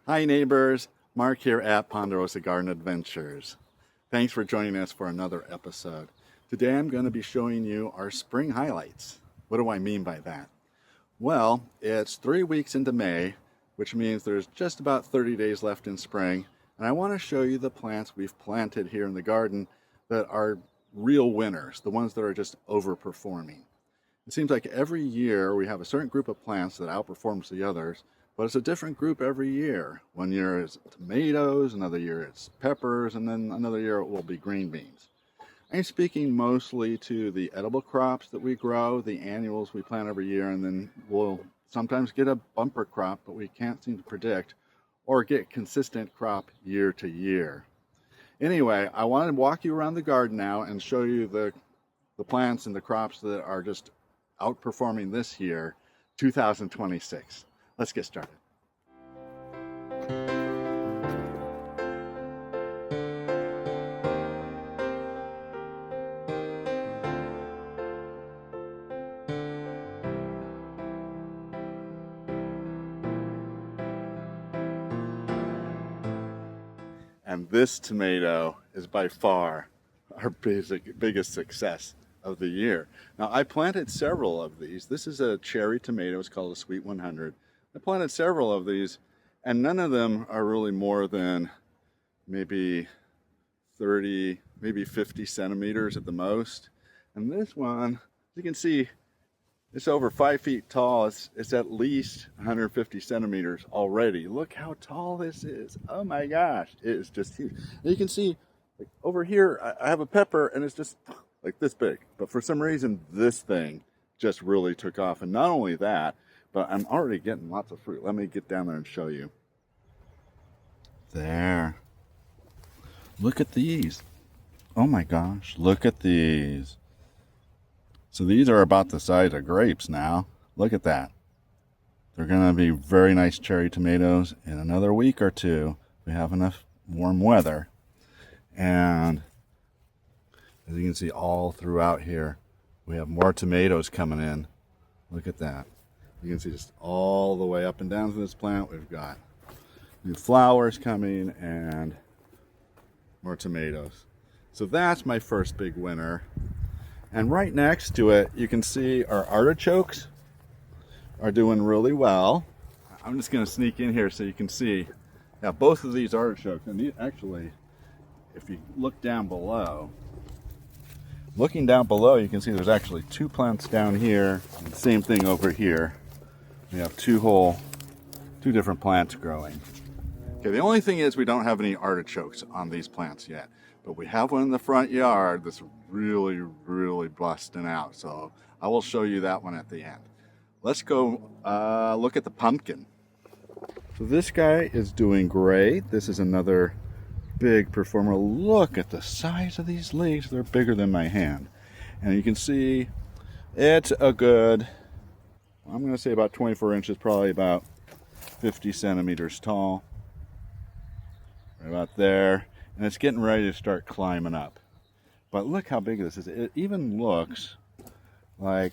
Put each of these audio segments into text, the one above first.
Hi neighbors, Mark here at Ponderosa Garden Adventures. Thanks for joining us for another episode. Today I'm going to be showing you our spring highlights. What do I mean by that? Well, it's 3 weeks into May, which means there's just about 30 days left in spring, and I want to show you the plants we've planted here in the garden that are real winners, the ones that are just overperforming. It seems like every year we have a certain group of plants that outperforms the others, but it's a different group every year. One year it's tomatoes, another year it's peppers, and then another year it will be green beans. I'm speaking mostly to the edible crops that we grow, the annuals we plant every year, and then we'll sometimes get a bumper crop, but we can't seem to predict, or get consistent crop year to year. Anyway, I want to walk you around the garden now and show you the plants and the crops that are just outperforming this year, 2026. Let's get started. And this tomato is by far our biggest success of the year. Now, I planted several of these. This is a cherry tomato. It's called a Sweet 100. I planted several of these, and none of them are really more than maybe 30, maybe 50 centimeters at the most. And this one, as you can see, it's over 5 feet tall. It's at least 150 centimeters already. Look how tall this is. Oh my gosh, it is just huge. And you can see like, over here, I have a pepper and it's just like this big. But for some reason, this thing just really took off. And not only that, but I'm already getting lots of fruit. Let me get down there and show you. There. Look at these. Oh my gosh, look at these. So these are about the size of grapes now. Look at that. They're going to be very nice cherry tomatoes in another week or two. We have enough warm weather. And as you can see all throughout here, we have more tomatoes coming in. Look at that. You can see just all the way up and down to this plant. We've got new flowers coming and more tomatoes. So that's my first big winner. And right next to it, you can see our artichokes are doing really well. I'm just going to sneak in here so you can see. Yeah, both of these artichokes, and these actually, if you look down below, looking down below, you can see there's actually 2 plants down here, and the same thing over here. We have 2 different plants growing. Okay, the only thing is we don't have any artichokes on these plants yet, but we have one in the front yard that's really, really busting out. So I will show you that one at the end. Let's go look at the pumpkin. So this guy is doing great. This is another big performer. Look at the size of these leaves. They're bigger than my hand. And you can see it's a good, I'm going to say about 24 inches, probably about 50 centimeters tall. Right about there. And it's getting ready to start climbing up. But look how big this is. It even looks like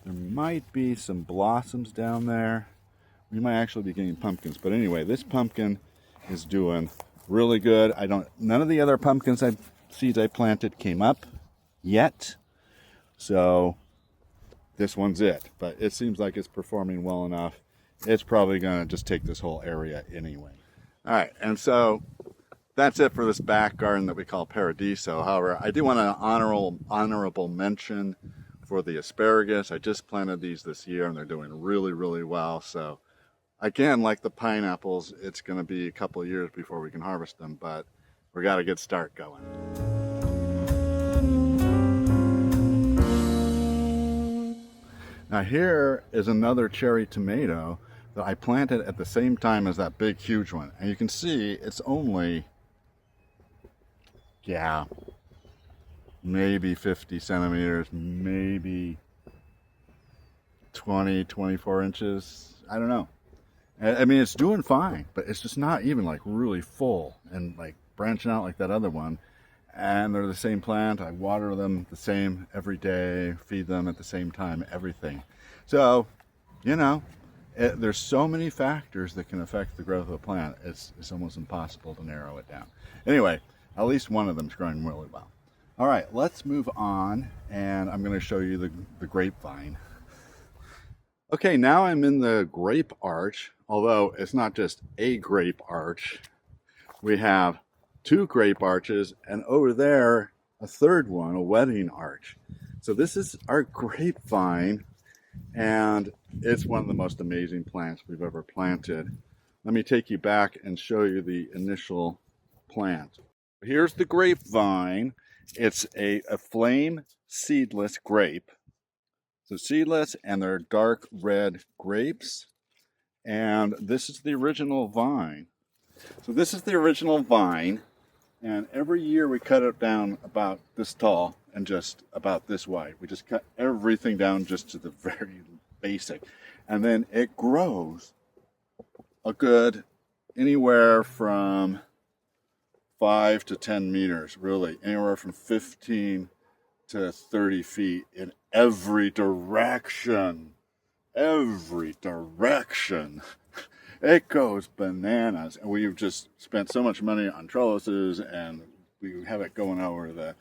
there might be some blossoms down there. We might actually be getting pumpkins. But anyway, this pumpkin is doing really good. None of the other pumpkins seeds I planted came up yet. So this one's it. But it seems like it's performing well enough. It's probably going to just take this whole area anyway. All right, and so that's it for this back garden that we call Paradiso. However, I do want an honorable mention for the asparagus. I just planted these this year and they're doing really, really well. So again, like the pineapples, it's going to be a couple of years before we can harvest them, but we got a good start going. Now here is another cherry tomato that I planted at the same time as that big, huge one. And you can see it's only, yeah, maybe 50 centimeters, maybe 20, 24 inches. I don't know. I mean, it's doing fine, but it's just not even like really full and like branching out like that other one. And they're the same plant. I water them the same every day, feed them at the same time, everything. So, you know, There's so many factors that can affect the growth of a plant. It's almost impossible to narrow it down. Anyway, at least one of them's growing really well. All right, let's move on, and I'm going to show you the grapevine. Okay, now I'm in the grape arch, although it's not just a grape arch. We have two grape arches, and over there, a third one, a wedding arch. So this is our grapevine, and it's one of the most amazing plants we've ever planted. Let me take you back and show you the initial plant. Here's the grapevine. It's a flame seedless grape. So seedless, and they're dark red grapes. And this is the original vine. So this is the original vine. And every year we cut it down about this tall and just about this wide. We just cut everything down just to the very basic. And then it grows a good anywhere from 5 to 10 meters, really. Anywhere from 15 to 30 feet in every direction. Every direction. It goes bananas. And we've just spent so much money on trellises, and we have it going over the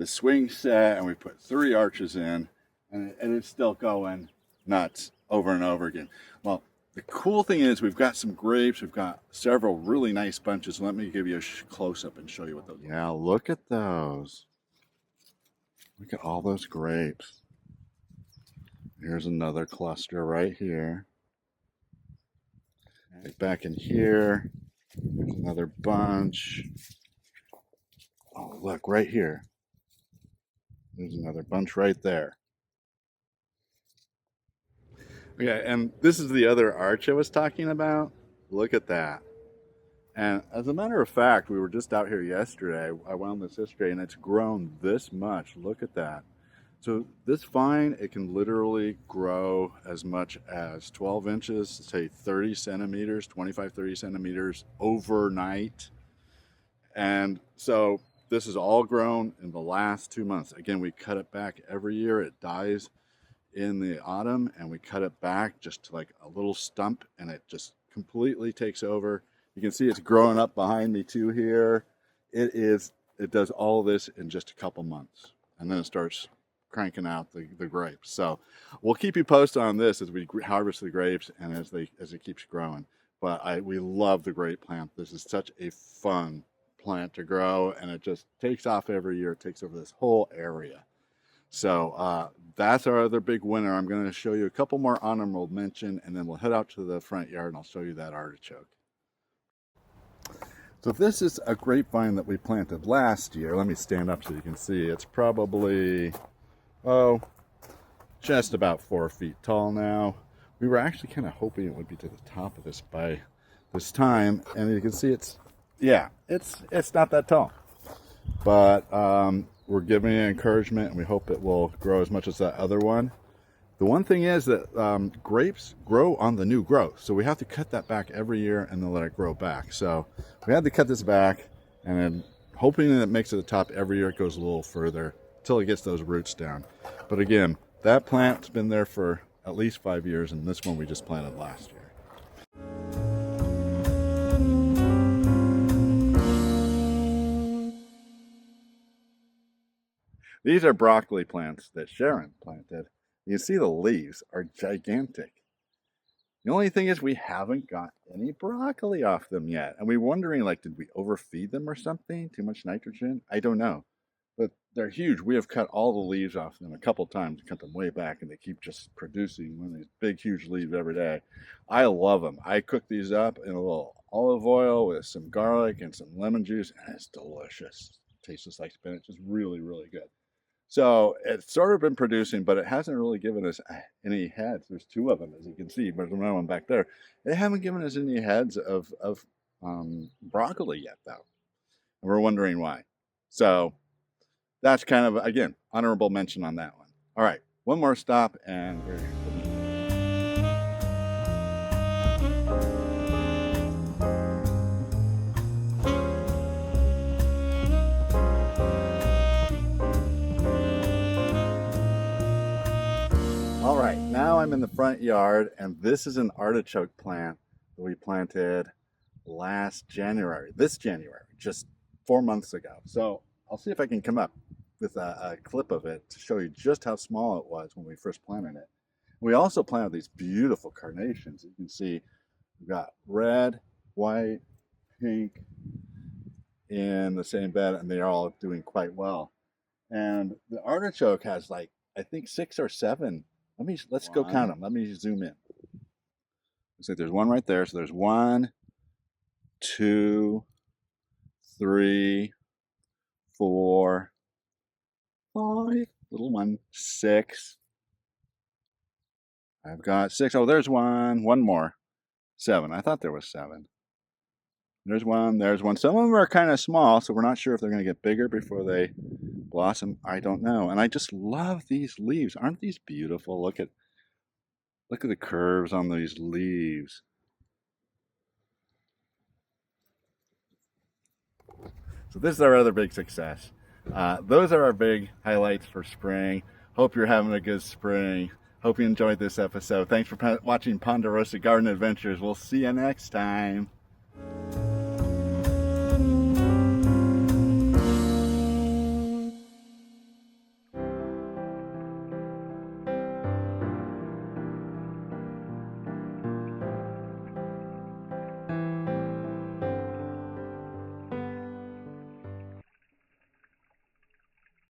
swing set, and we put 3 arches in, and it's still going nuts over and over again. Well, the cool thing is we've got some grapes. We've got several really nice bunches. Let me give you a close-up and show you what those are. Yeah, look at those. Look at all those grapes. Here's another cluster right here. Back in here, there's another bunch. Oh, look, right here. There's another bunch right there. Okay, and this is the other arch I was talking about. Look at that. And as a matter of fact, we were just out here yesterday. I wound this yesterday, and it's grown this much. Look at that. So this vine, it can literally grow as much as 12 inches, say 30 centimeters, 25, 30 centimeters overnight. And so this is all grown in the last 2 months. Again, we cut it back every year. It dies in the autumn, and we cut it back just to like a little stump, and it just completely takes over. You can see it's growing up behind me too here. It does all of this in just a couple months, and then it starts cranking out the grapes. So we'll keep you posted on this as we harvest the grapes and as it keeps growing. But we love the grape plant. This is such a fun plant to grow, and it just takes off every year. It takes over this whole area. So that's our other big winner. I'm going to show you a couple more honorable mention, and then we'll head out to the front yard and I'll show you that artichoke. So this is a grapevine that we planted last year. Let me stand up so you can see. It's probably, just about 4 feet tall now. We were actually kind of hoping it would be to the top of this by this time, and you can see it's not that tall. But we're giving it encouragement, and we hope it will grow as much as that other one. The one thing is that grapes grow on the new growth, so we have to cut that back every year and then let it grow back. So we had to cut this back, and then hoping that it makes it to the top every year, it goes a little further until it gets those roots down. But again, that plant's been there for at least 5 years, and this one we just planted last year. These are broccoli plants that Sharon planted. You see the leaves are gigantic. The only thing is we haven't got any broccoli off them yet. And we're wondering, like, did we overfeed them or something? Too much nitrogen? I don't know. But they're huge. We have cut all the leaves off them a couple times, cut them way back, and they keep just producing one of these big, huge leaves every day. I love them. I cook these up in a little olive oil with some garlic and some lemon juice, and it's delicious. It tastes just like spinach. It's really, really good. So it's sort of been producing, but it hasn't really given us any heads. There's 2 of them, as you can see, but there's another one back there. They haven't given us any heads of broccoli yet, though. And we're wondering why. So that's kind of, again, honorable mention on that one. All right, one more stop, and we're I'm in the front yard, and this is an artichoke plant that we planted this January, just 4 months ago. So I'll see if I can come up with a clip of it to show you just how small it was when we first planted it. We also planted these beautiful carnations. You can see we've got red, white, pink in the same bed, and they're all doing quite well. And the artichoke has like, I think 6 or 7. Let's go count them. Let me zoom in. Looks like there's one right there. So there's 1, 2, 3, 4, 5, little one, 6. I've got 6. Oh, there's one more. 7. I thought there was 7. There's one. Some of them are kind of small, so we're not sure if they're going to get bigger before they blossom. I don't know. And I just love these leaves. Aren't these beautiful? Look at the curves on these leaves. So this is our other big success. Those are our big highlights for spring. Hope you're having a good spring. Hope you enjoyed this episode. Thanks for watching Ponderosa Garden Adventures. We'll see you next time.